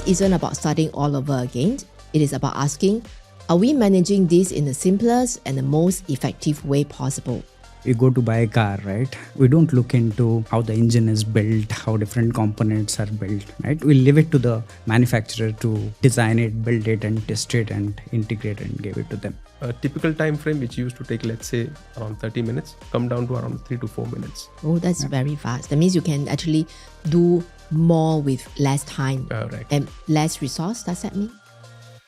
isn't about starting all over again. It is about asking, are we managing this in the simplest and the most effective way possible? You go to buy a car, right? We don't look into how the engine is built, how different components are built, right? We leave it to the manufacturer to design it, build it, and test it, and integrate and give it to them. A typical time frame which used to take, let's say, around 30 minutes, come down to around 3 to 4 minutes. Oh, that's very fast. That means you can actually do more with less time and less resource. Does that mean?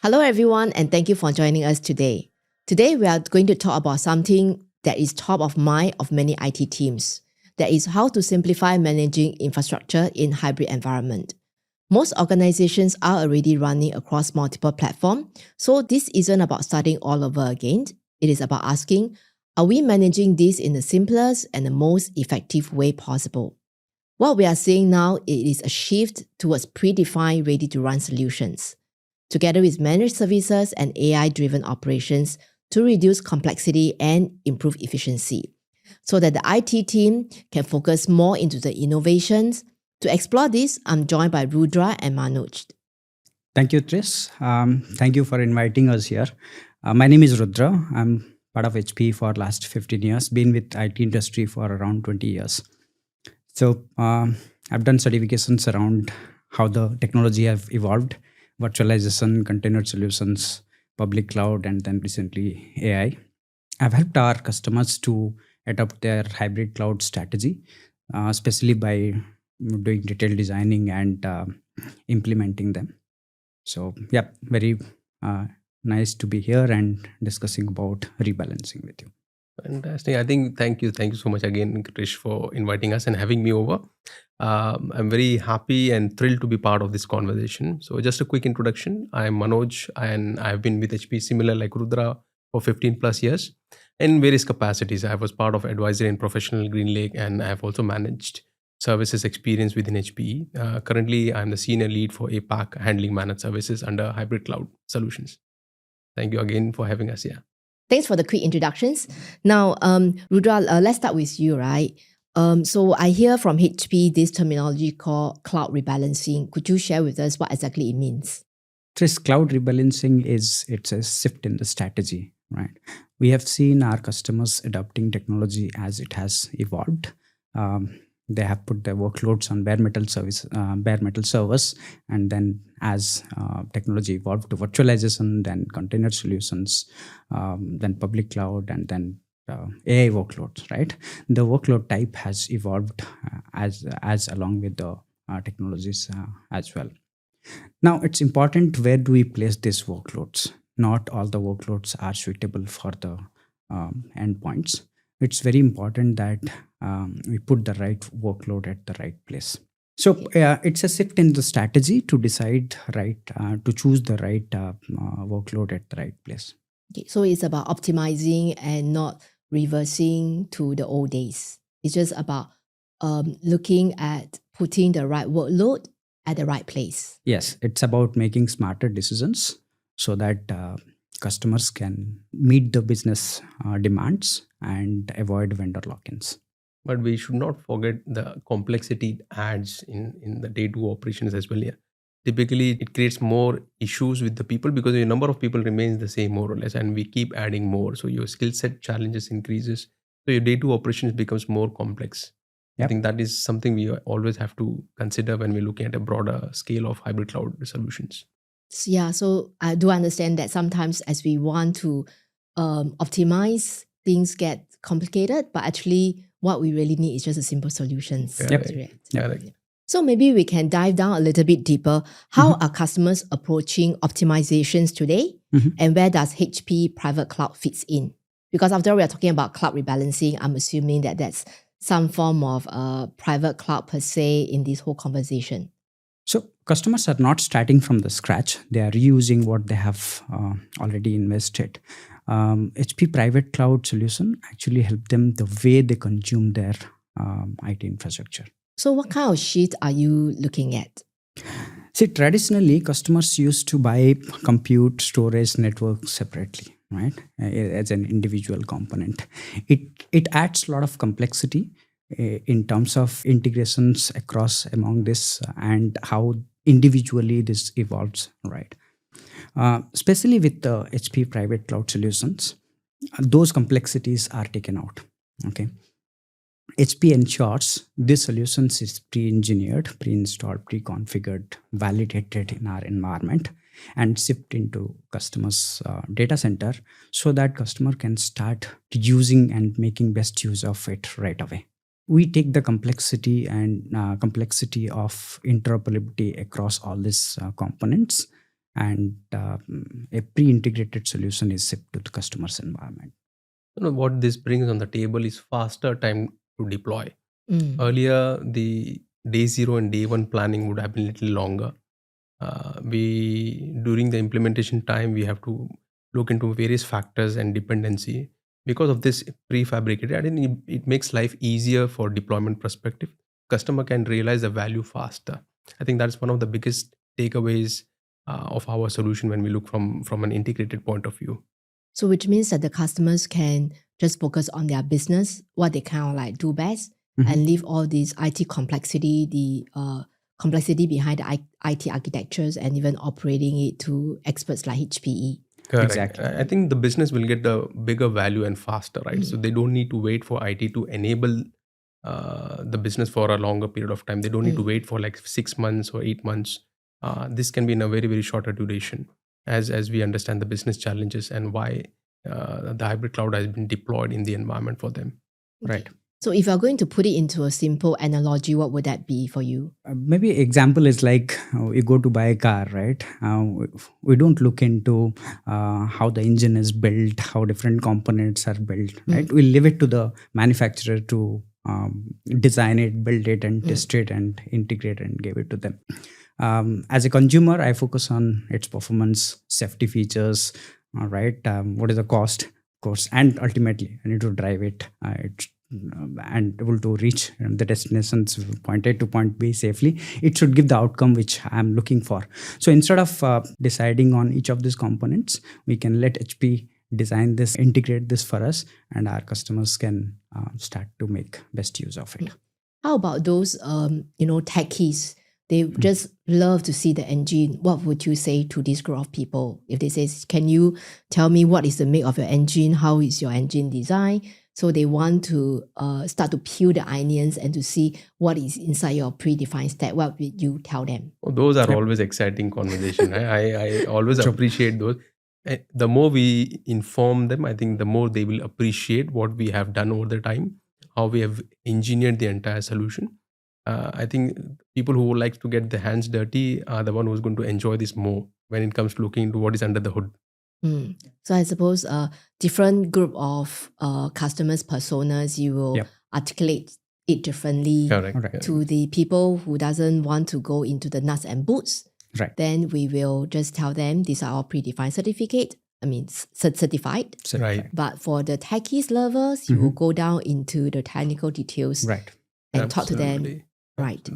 Hello, everyone, and thank you for joining us today. Today, we are going to talk about something that is top of mind of many IT teams. That is how to simplify managing infrastructure in hybrid environment. Most organizations are already running across multiple platforms, so this isn't about starting all over again. It is about asking, are we managing this in the simplest and the most effective way possible? What we are seeing now is a shift towards predefined, ready-to-run solutions, together with managed services and AI-driven operations to reduce complexity and improve efficiency, so that the IT team can focus more into the innovations. To explore this, I'm joined by Rudra and Manoj. Thank you, Tris. Thank you for inviting us here. My name is Rudra. I'm part of HPE for last 15 years, been with IT industry for around 20 years. So I've done certifications around how the technology have evolved, virtualization, container solutions, public cloud, and then recently AI. I've helped our customers to adopt their hybrid cloud strategy, especially by doing detailed designing and implementing them. So yeah, very nice to be here and discussing about rebalancing with you. Fantastic. I think thank you so much again, Krish, for inviting us and having me over. I'm very happy and thrilled to be part of this conversation. So just a quick introduction. I'm Manoj and I've been with HPE similar like Rudra for 15 plus years in various capacities. I was part of advisory and professional GreenLake, and I have also managed services experience within HPE. Currently, I'm the senior lead for APAC, handling managed services under hybrid cloud solutions. Thank you again for having us here. Thanks for the quick introductions. Now, Rudra, let's start with you, right? So I hear from HPE this terminology called cloud rebalancing. Could you share with us what exactly it means? Tris, cloud rebalancing it's a shift in the strategy, right? We have seen our customers adopting technology as it has evolved. They have put their workloads on bare metal servers, and then as technology evolved to virtualization, then container solutions, then public cloud, and then AI workloads, right? The workload type has evolved as along with the technologies as well. Now, it's important where do we place these workloads. Not all the workloads are suitable for the endpoints. It's very important that we put the right workload at the right place. So it's a shift in the strategy to decide to choose the right workload at the right place. Okay, so it's about optimizing and not reversing to the old days. It's just about looking at putting the right workload at the right place. Yes, it's about making smarter decisions so that customers can meet the business demands and avoid vendor lock-ins. But we should not forget the complexity it adds in the day-to-day operations as well. Yeah. Typically, it creates more issues with the people because the number of people remains the same more or less, and we keep adding more. So your skill set challenges increases. So your day-to-day operations becomes more complex. Yep. I think that is something we always have to consider when we're looking at a broader scale of hybrid cloud solutions. Yeah, so I do understand that sometimes as we want to optimize, things get complicated, but actually what we really need is just a simple solutions. Yep. So maybe we can dive down a little bit deeper. How are customers approaching optimizations today? And where does HPE Private Cloud fits in? Because after all, we are talking about cloud rebalancing, I'm assuming that that's some form of private cloud per se in this whole conversation. So customers are not starting from the scratch. They are reusing what they have already invested. HPE Private Cloud solution actually help them the way they consume their IT infrastructure. So what kind of shift are you looking at? See, traditionally, customers used to buy compute, storage, network separately, right? As an individual component. It adds a lot of complexity in terms of integrations across among this and how individually this evolves, right? Especially with the HP Private Cloud solutions, those complexities are taken out. Okay, HP ensures this solutions is pre-engineered, pre-installed, pre-configured, validated in our environment, and shipped into customers' data center so that customer can start using and making best use of it right away. We take the complexity and complexity of interoperability across all these components, and a pre-integrated solution is shipped to the customer's environment. What this brings on the table is faster time to deploy. Earlier, the day zero and day one planning would have been a little longer. We during the implementation time we have to look into various factors and dependency. Because of this prefabricated, I think it makes life easier for deployment perspective. Customer can realize the value faster. I think that's one of the biggest takeaways of our solution when we look from an integrated point of view. So which means that the customers can just focus on their business, what they kind of like do best, and leave all this IT complexity, the complexity behind the IT architectures, and even operating it to experts like HPE. Correct. Exactly. I think the business will get the bigger value and faster, right? So they don't need to wait for IT to enable the business for a longer period of time. They don't need to wait for like 6 months or 8 months. This can be in a very, very shorter duration as we understand the business challenges and why the hybrid cloud has been deployed in the environment for them. Right. So if you're going to put it into a simple analogy, what would that be for you? Maybe example is like you go to buy a car, right? We don't look into how the engine is built, how different components are built, right? We leave it to the manufacturer to design it, build it, and test it, and integrate and give it to them. As a consumer, I focus on its performance, safety features, right? What is the cost, of course, and ultimately I need to drive it. And able to reach the destinations point A to point B safely. It should give the outcome which I'm looking for. So instead of deciding on each of these components, we can let HP design this, integrate this for us, and our customers can start to make best use of it. How about those techies? They just love to see the engine. What would you say to this group of people if they say, can you tell me what is the make of your engine? How is your engine design? So they want to start to peel the onions and to see what is inside your predefined stack. What would you tell them? Oh, those are always exciting conversation. I always appreciate those. The more we inform them, I think the more they will appreciate what we have done over the time, how we have engineered the entire solution. I think people who like to get their hands dirty are the one who's going to enjoy this more when it comes to looking into what is under the hood. So I suppose a different group of customers, personas, you will articulate it differently. Correct. To the people who doesn't want to go into the nuts and bolts. Right. Then we will just tell them these are our predefined certificate. I mean, certified. Right. But for the techies lovers, you will go down into the technical details. Right. And talk to them. Right.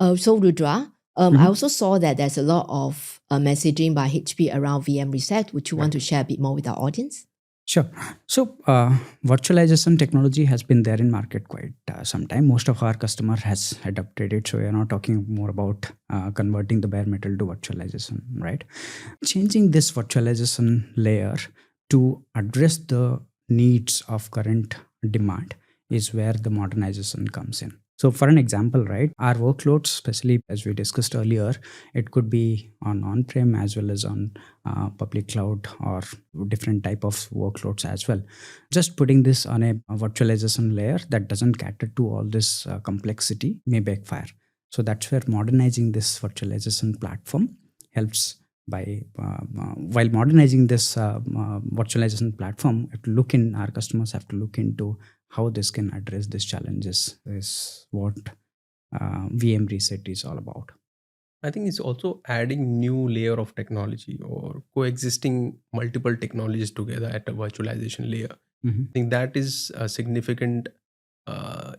Absolutely. So Rudra, I also saw that there's a lot of messaging by HP around VM reset. Would you want to share a bit more with our audience? Sure. So virtualization technology has been there in market quite some time. Most of our customer has adopted it. So we are not talking more about converting the bare metal to virtualization, right? Changing this virtualization layer to address the needs of current demand is where the modernization comes in. So for an example, right, our workloads, especially as we discussed earlier, it could be on-prem as well as on public cloud or different type of workloads as well. Just putting this on a virtualization layer that doesn't cater to all this complexity may backfire. So that's where modernizing this virtualization platform helps. While modernizing this virtualization platform, our customers have to look into how this can address these challenges is what VM reset is all about. I think it's also adding new layer of technology or coexisting multiple technologies together at a virtualization layer. I think that is a significant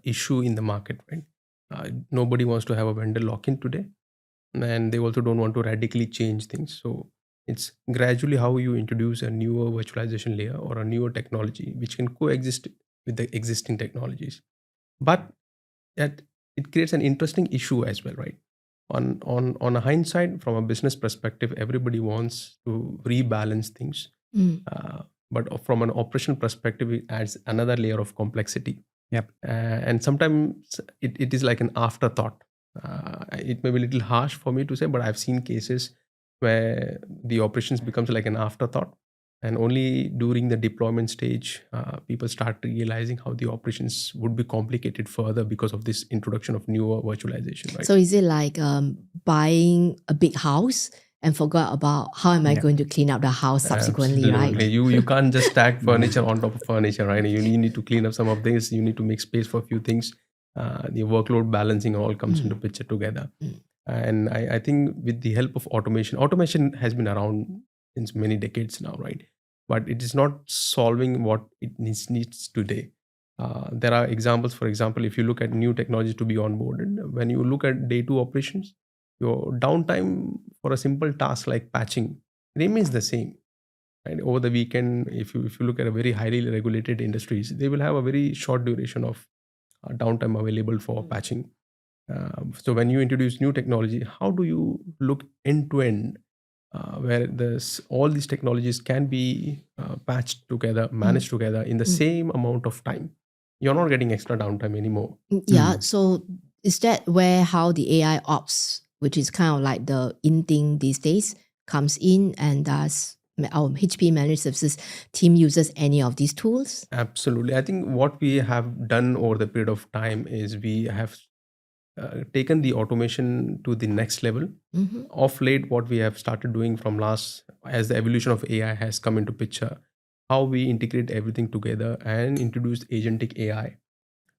issue in the market, right? Nobody wants to have a vendor lock-in today, and they also don't want to radically change things. So it's gradually how you introduce a newer virtualization layer or a newer technology which can coexist with the existing technologies. But that it creates an interesting issue as well, right? on a hindsight, from a business perspective, everybody wants to rebalance things. But from an operational perspective, it adds another layer of complexity. Yep. And sometimes it is like an afterthought. It may be a little harsh for me to say, but I've seen cases where the operations becomes like an afterthought, and only during the deployment stage, people start realizing how the operations would be complicated further because of this introduction of newer virtualization. Right? So is it like buying a big house and forgot about how am I going to clean up the house subsequently, Absolutely. right? You can't just stack furniture on top of furniture, right? You need to clean up some of things. You need to make space for a few things. The workload balancing all comes into picture together. And I think with the help of automation has been around since many decades now, right? But it is not solving what it needs today. There are examples. For example, if you look at new technology to be onboarded, when you look at day 2 operations, your downtime for a simple task like patching remains the same. And over the weekend, if you look at a very highly regulated industries, they will have a very short duration of downtime available for patching. So when you introduce new technology, how do you look end to end, where all these technologies can be patched together, managed together in the same amount of time? You're not getting extra downtime anymore. Yeah. So is that where how the AI ops, which is kind of like the in thing these days, comes in, and does our HPE Managed Services team uses any of these tools? Absolutely. I think what we have done over the period of time is we have taken the automation to the next level. Of late, what we have started doing from as the evolution of AI has come into picture, how we integrate everything together and introduce agentic AI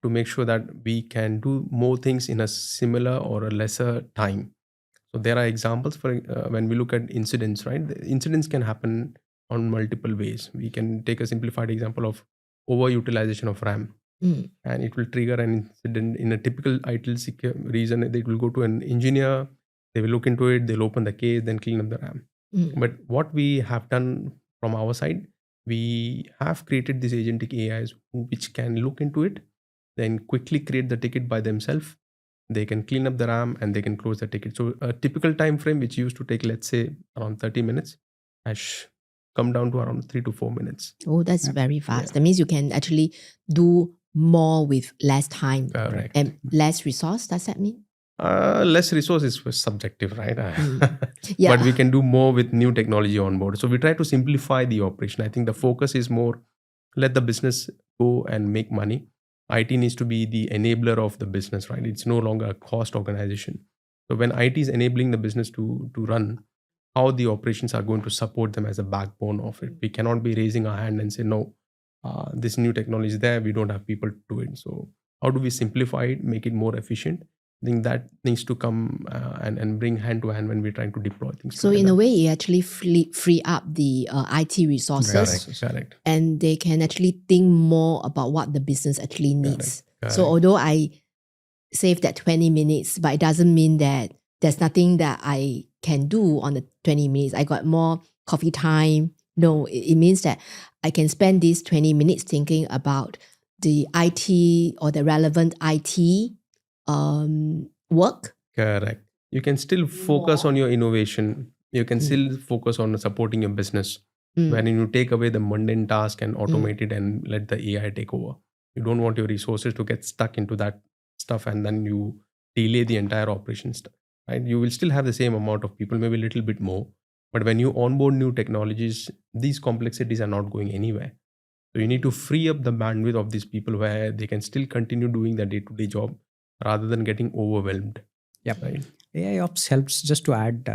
to make sure that we can do more things in a similar or a lesser time. So there are examples for when we look at incidents, right? The incidents can happen on multiple ways. We can take a simplified example of overutilization of RAM. And it will trigger an incident in a typical idle reason. It will go to an engineer, they will look into it, they'll open the case, then clean up the RAM. But what we have done from our side, we have created these agentic AIs which can look into it, then quickly create the ticket by themselves. They can clean up the RAM and they can close the ticket. So a typical time frame which used to take, let's say, around 30 minutes has come down to around 3 to 4 minutes. Oh, that's very fast. That means you can actually do more with less time. Correct. And less resource. Does that mean? Less resources was subjective, right? Yeah. But we can do more with new technology on board. So we try to simplify the operation. I think the focus is more, let the business go and make money. IT needs to be the enabler of the business, right? It's no longer a cost organization. So when IT is enabling the business to run, how the operations are going to support them as a backbone of it. We cannot be raising our hand and say, no, this new technology is there, we don't have people to do it. So how do we simplify it, make it more efficient? I think that needs to come and bring hand to hand when we're trying to deploy things. So together. in a way, it actually free up the IT resources. Correct. And they can actually think more about what the business actually needs. Correct. So although I save that 20 minutes, but it doesn't mean that there's nothing that I can do on the 20 minutes. I got more coffee time. No, it means that I can spend these 20 minutes thinking about the IT or the relevant IT work. Correct. You can still focus on your innovation. You can still focus on supporting your business. When you take away the mundane task and automate it and let the AI take over. You don't want your resources to get stuck into that stuff and then you delay the entire operation stuff. Right? You will still have the same amount of people, maybe a little bit more. But when you onboard new technologies, these complexities are not going anywhere. So you need to free up the bandwidth of these people where they can still continue doing their day-to-day job rather than getting overwhelmed. Yep. Right. AI Ops helps, just to add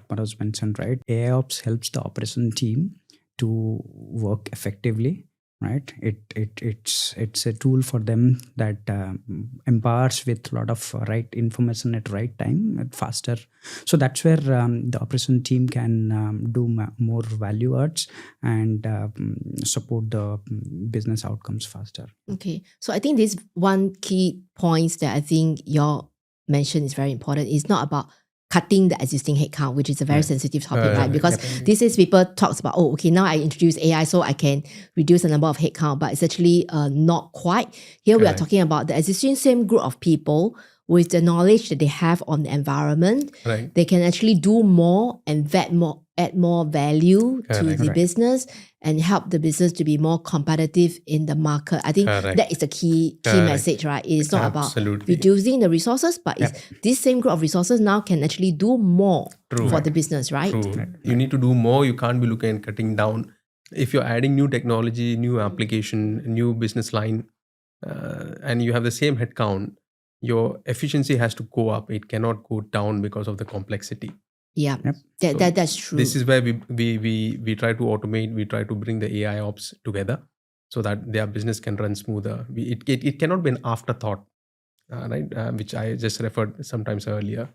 what Manoj mentioned, right? AI Ops helps the operation team to work effectively, right? It's a tool for them that empowers with a lot of right information at right time and faster. So that's where the operation team can do more value adds and support the business outcomes faster. Okay. So I think this one key points that I think your mention is very important. It's not about cutting the existing headcount, which is a very sensitive topic, right? Because these days people talks about, oh, okay, now I introduce AI so I can reduce the number of headcount, but it's actually not quite. Here we are talking about the existing same group of people with the knowledge that they have on the environment, Right. they can actually do more and add more value to the Correct. business and help the business to be more competitive in the market. I think Correct. that is the key Correct. message, right? It's not about Absolutely. reducing the resources, but it's this same group of resources now can actually do more True. for the business, right? True. You need to do more. You can't be looking at cutting down. If you're adding new technology, new application, new business line, and you have the same headcount, your efficiency has to go up. It cannot go down because of the complexity. Yeah, Yep. that's true. This is where we try to automate. We try to bring the AI ops together so that their business can run smoother. It cannot be an afterthought, right? Which I just referred sometimes earlier.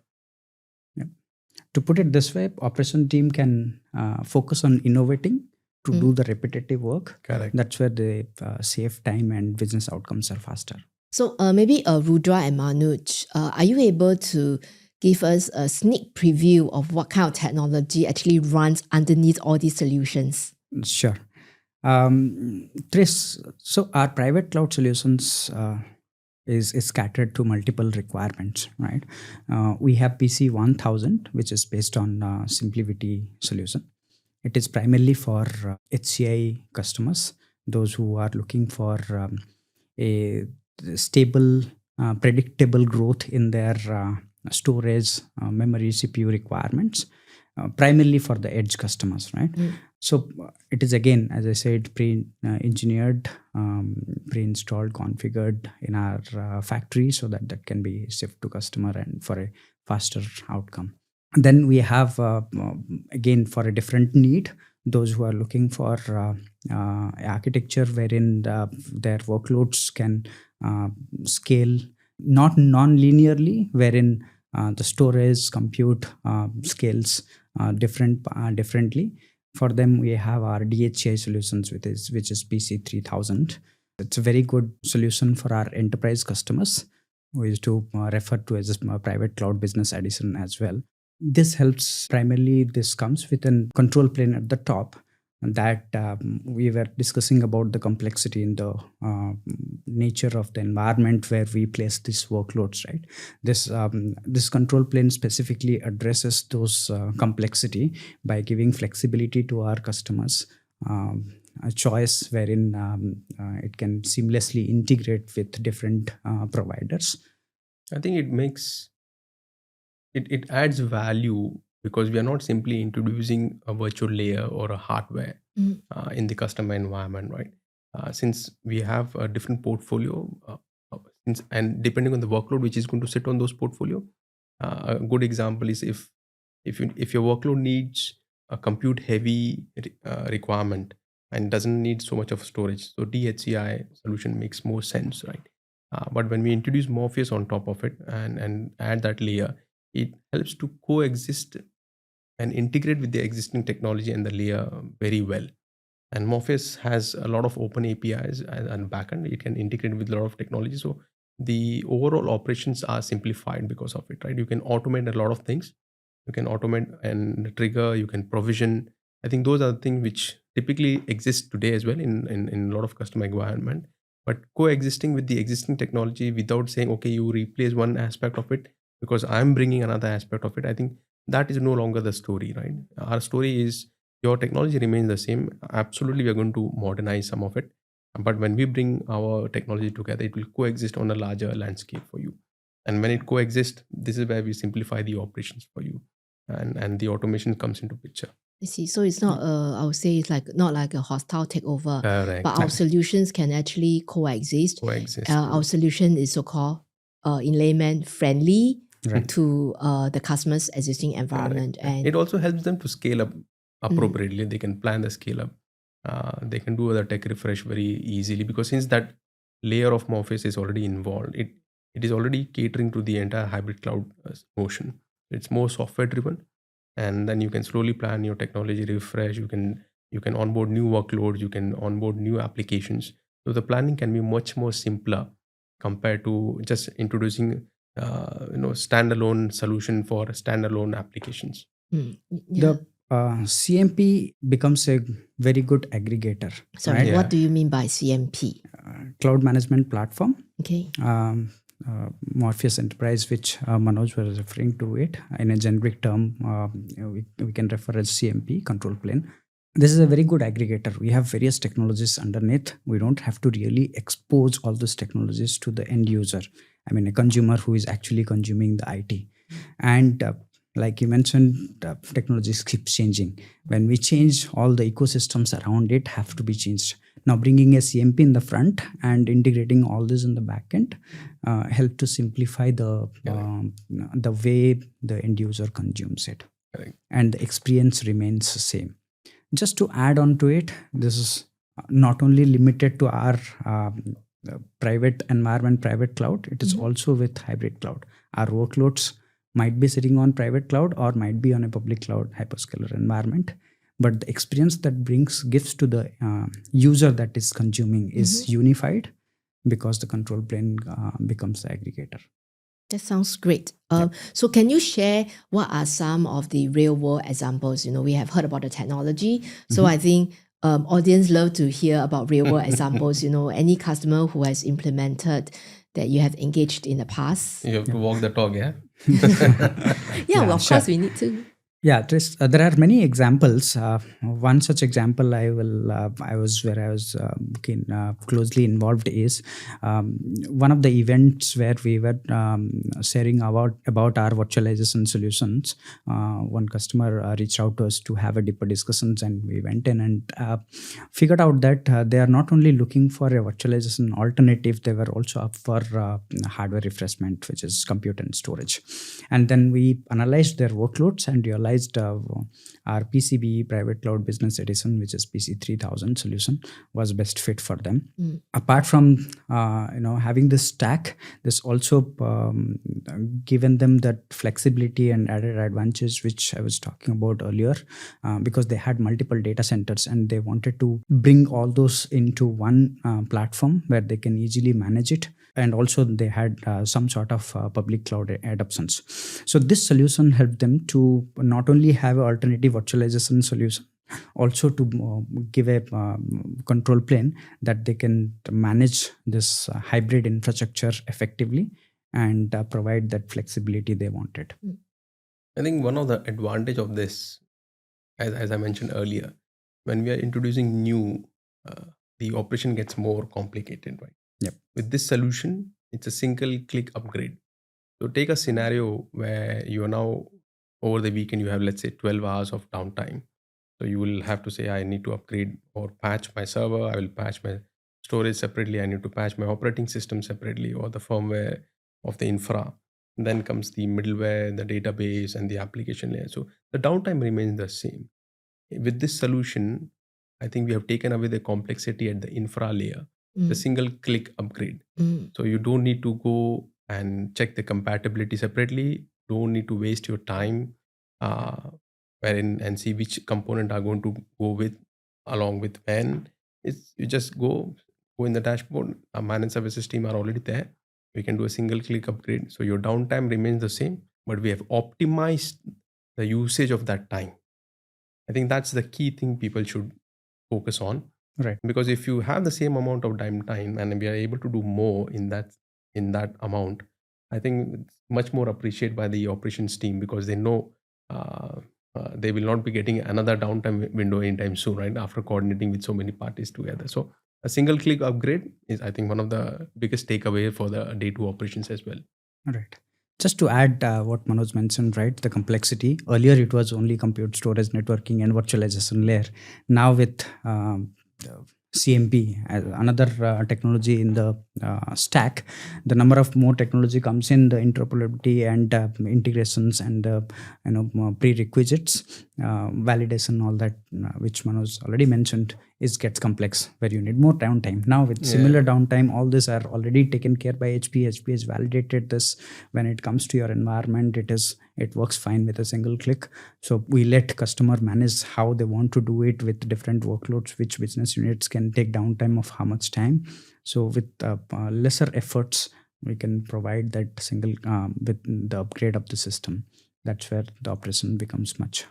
To put it this way, operation team can focus on innovating to do the repetitive work. Correct. That's where they save time and business outcomes are faster. So maybe Rudra and Manoj, are you able to give us a sneak preview of what kind of technology actually runs underneath all these solutions? Sure. Tris, so our private cloud solutions is scattered to multiple requirements, right? We have PC 1000, which is based on SimpliVity solution. It is primarily for HCI customers, those who are looking for a stable, predictable growth in their storage, memory, CPU requirements, primarily for the edge customers, right? So it is, again, as I said, pre-engineered, pre-installed, configured in our factory so that can be shipped to customer and for a faster outcome. Then we have, again, for a different need, those who are looking for architecture wherein their workloads can scale not non-linearly, wherein the storage, compute scales differently. For them, we have our DHCI solutions, which is PC 3000. It's a very good solution for our enterprise customers, who is to refer to as a private cloud business edition as well. This helps primarily, this comes with a control plane at the top that we were discussing about the complexity in the nature of the environment where we place these workloads, right? This control plane specifically addresses those complexity by giving flexibility to our customers, a choice wherein it can seamlessly integrate with different providers. I think it adds value because we are not simply introducing a virtual layer or a hardware in the customer environment, right? Since we have a different portfolio, and depending on the workload which is going to sit on those portfolio, a good example is if your workload needs a compute heavy requirement and doesn't need so much of storage, so DHCI solution makes more sense, right? But when we introduce Morpheus on top of it and add that layer, it helps to coexist and integrate with the existing technology and the layer very well. And Morpheus has a lot of open APIs and backend. It can integrate with a lot of technology. So the overall operations are simplified because of it, right? You can automate a lot of things. You can automate and trigger, you can provision. I think those are the things which typically exist today as well in a lot of customer environment. But coexisting with the existing technology without saying, okay, you replace one aspect of it because I'm bringing another aspect of it, I think that is no longer the story, right? Our story is your technology remains the same. Absolutely, we are going to modernize some of it. But when we bring our technology together, it will coexist on a larger landscape for you. And when it coexists, this is where we simplify the operations for you. And the automation comes into picture. I see. So it's not, I would say it's not like a hostile takeover. Correct. But our solutions can actually coexist. Our solution is so-called, in layman, friendly to the customer's existing environment. Correct. And it also helps them to scale up appropriately. They can plan the scale up. They can do the tech refresh very easily because since that layer of Morpheus is already involved, it is already catering to the entire hybrid cloud motion. It's more software driven, and then you can slowly plan your technology refresh. You can onboard new workloads. You can onboard new applications. So the planning can be much more simpler compared to just introducing standalone solution for standalone applications. The CMP becomes a very good aggregator. Sorry, what do you mean by CMP? Cloud management platform. Okay. Morpheus Enterprise, which Manoj was referring to it in a generic term, we can refer as CMP, control plane. This is a very good aggregator. We have various technologies underneath. We don't have to really expose all those technologies to the end user. I mean, a consumer who is actually consuming the IT. And like you mentioned, technologies keep changing. When we change, all the ecosystems around it have to be changed. Now, bringing a CMP in the front and integrating all this in the back end help to simplify the way the end user consumes it. Correct. And the experience remains the same. Just to add on to it, this is not only limited to our private environment, private cloud, it is also with hybrid cloud. Our workloads might be sitting on private cloud or might be on a public cloud hyperscaler environment. But the experience that gives to the user that is consuming is unified because the control plane becomes the aggregator. That sounds great. So can you share what are some of the real world examples? We have heard about the technology. So I think audience love to hear about real world examples. Any customer who has implemented that you have engaged in the past. You have to walk the talk, yeah? Well, of course we need to. Yeah, there are many examples. One such example I was closely involved is one of the events where we were sharing about our virtualization solutions. One customer reached out to us to have a deeper discussions, and we went in and figured out that they are not only looking for a virtualization alternative, they were also up for hardware refreshment, which is compute and storage. And then we analyzed their workloads and realized our HPE Private Cloud Business Edition, which is PC 3000 solution, was best fit for them. Apart from having this stack, this also given them that flexibility and added advantage which I was talking about earlier, because they had multiple data centers and they wanted to bring all those into one platform where they can easily manage it. And also they had some sort of public cloud adoptions. So this solution helped them to not only have an alternative virtualization solution, also to give a control plane that they can manage this hybrid infrastructure effectively and provide that flexibility they wanted. I think one of the advantage of this, as I mentioned earlier, when we are introducing new, the operation gets more complicated, right? Yep. With this solution, it's a single click upgrade. So take a scenario where you are now over the weekend, you have, let's say, 12 hours of downtime. So you will have to say, I need to upgrade or patch my server. I will patch my storage separately. I need to patch my operating system separately, or the firmware of the infra. And then comes the middleware, the database, and the application layer. So the downtime remains the same. With this solution, I think we have taken away the complexity at the infra layer, the single click upgrade. So you don't need to go and check the compatibility separately. Don't need to waste your time wherein and see which component are going to go with along with when. You just go in the dashboard. Our managed services team are already there. We can do a single click upgrade. So your downtime remains the same, but we have optimized the usage of that time. I think that's the key thing people should focus on. Right. Because if you have the same amount of time and we are able to do more in that amount, I think it's much more appreciated by the operations team, because they know they will not be getting another downtime window anytime soon, right? After coordinating with so many parties together. So a single click upgrade is, I think, one of the biggest takeaway for the day 2 operations as well. Right. Just to add what Manoj mentioned, right, the complexity. Earlier, it was only compute, storage, networking, and virtualization layer. Now with CMP, another technology in the stack, the number of more technology comes in, the interoperability and integrations and prerequisites, validation, all that, which Manoj already mentioned, gets complex, where you need more downtime. Now with similar downtime, all these are already taken care by HPE. HPE has validated this. When it comes to your environment, it works fine with a single click. So we let customer manage how they want to do it with different workloads, which business units can take downtime of how much time. So with lesser efforts, we can provide that single with the upgrade of the system. That's where the operation becomes much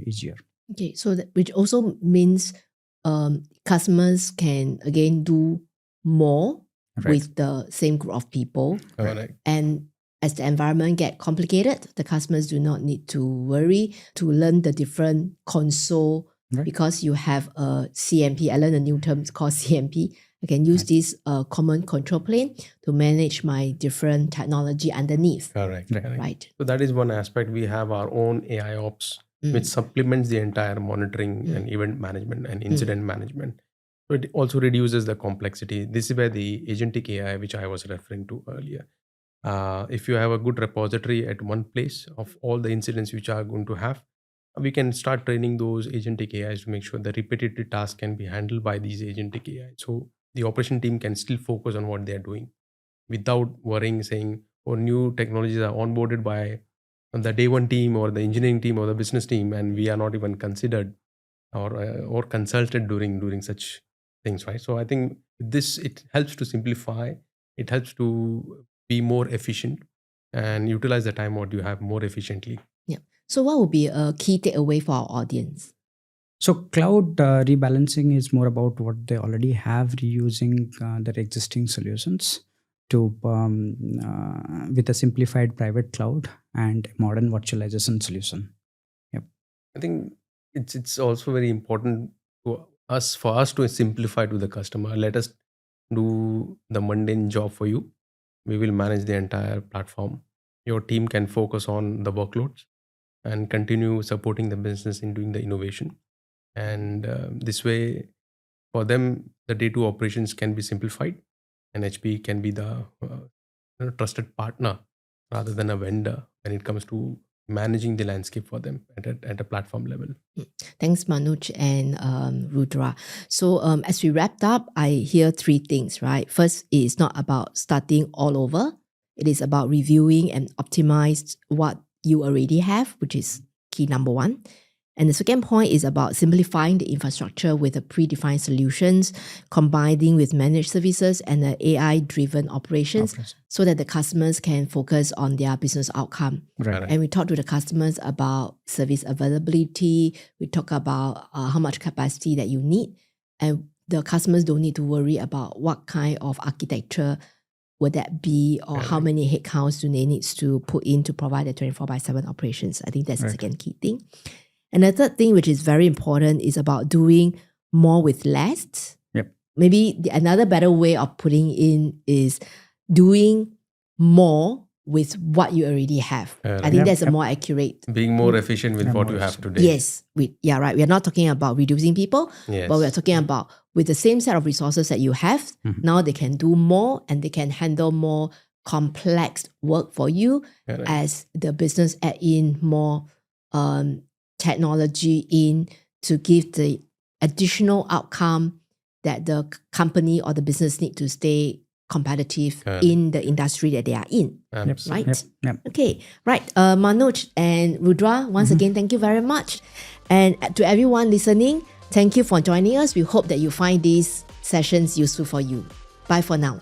easier. Okay, so which also means customers can again do more with the same group of people. Correct. And as the environment get complicated, the customers do not need to worry to learn the different console because you have a CMP. I learned a new term called CMP. I can use this common control plane to manage my different technology underneath. Correct. Right. So that is one aspect. We have our own AI ops, which supplements the entire monitoring and event management and incident management. So it also reduces the complexity. This is where the agentic AI, which I was referring to earlier. If you have a good repository at one place of all the incidents which are going to have, we can start training those agentic AIs to make sure the repetitive tasks can be handled by these agentic AI. So the operation team can still focus on what they are doing without worrying, saying, oh, new technologies are onboarded by the day one team or the engineering team or the business team, and we are not even considered or consulted during such things, right? So I think it helps to simplify, it helps to be more efficient and utilize the time what you have more efficiently. Yeah. So what would be a key takeaway for our audience? So cloud rebalancing is more about what they already have, reusing their existing solutions to with a simplified private cloud and modern virtualization solution. Yep. I think it's also very important for us to simplify to the customer. Let us do the mundane job for you. We will manage the entire platform. Your team can focus on the workloads and continue supporting the business in doing the innovation. And this way, for them, the day-to operations can be simplified, and HPE can be the trusted partner rather than a vendor when it comes to managing the landscape for them at a platform level. Thanks, Manoj and Rudra. So as we wrapped up, I hear three things, right? First, it is not about starting all over. It is about reviewing and optimize what you already have, which is key number one. And the second point is about simplifying the infrastructure with the predefined solutions, combining with managed services and the AI-driven operations so that the customers can focus on their business outcome. Right. And we talk to the customers about service availability. We talk about how much capacity that you need. And the customers don't need to worry about what kind of architecture would that be or how many headcounts do they need to put in to provide the 24/7 operations. I think that's the second key thing. And the third thing, which is very important, is about doing more with less. Yep. Maybe another better way of putting in is doing more with what you already have. I think that's a more accurate. Being more efficient with what you have today. Yes. We are not talking about reducing people, but we're talking about with the same set of resources that you have, now they can do more and they can handle more complex work for you as the business add in more technology in to give the additional outcome that the company or the business need to stay competitive in the industry that they are in. Right? Yep. Okay. Right. Manoj and Rudra, once again, thank you very much. And to everyone listening, thank you for joining us. We hope that you find these sessions useful for you. Bye for now.